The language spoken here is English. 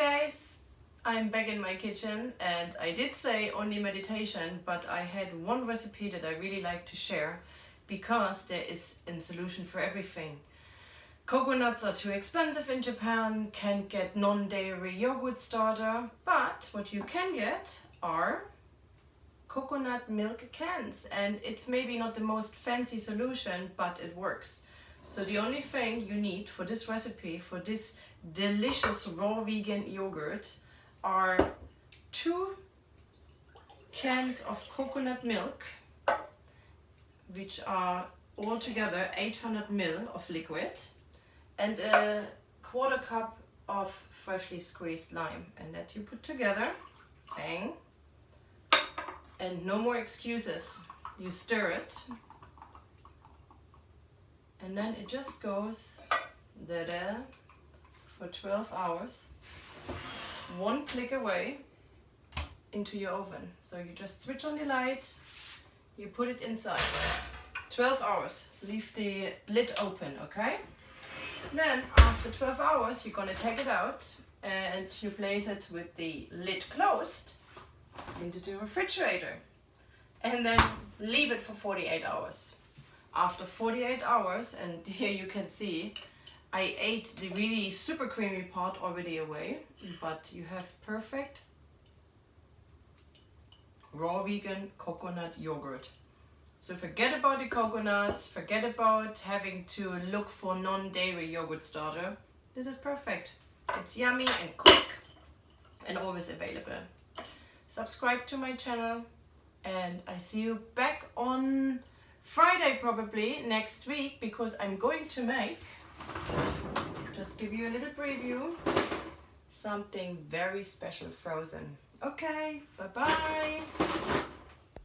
guys, I'm back in my kitchen and I did say only meditation, but I had one recipe that I really like to share because there is a solution for everything. Coconuts are too expensive in Japan, can't get non-dairy yogurt starter, but what you can get are coconut milk cans, and it's maybe not the most fancy solution, but it works. So the only thing you need for this recipe, for this delicious raw vegan yogurt, are 2 cans of coconut milk, which are altogether 800 ml of liquid, and a 1/4 cup of freshly squeezed lime, and that you put together. Bang. And no more excuses. You stir it, and then it just goes da-da for 12 hours, 1 click away into your oven. So you just switch on the light, you put it inside. 12 hours, leave the lid open, okay? Then after 12 hours, you're gonna take it out and you place it with the lid closed into the refrigerator, and then leave it for 48 hours. After 48 hours, and here you can see I ate the really super creamy part already away, but you have perfect raw vegan coconut yogurt. So forget about the coconuts, forget about having to look for non-dairy yogurt starter. This is perfect. It's yummy and quick and always available. Subscribe to my channel, and I see you back on Friday probably next week, because I'm going to make, just give you a little preview, something very special frozen. Okay, bye bye.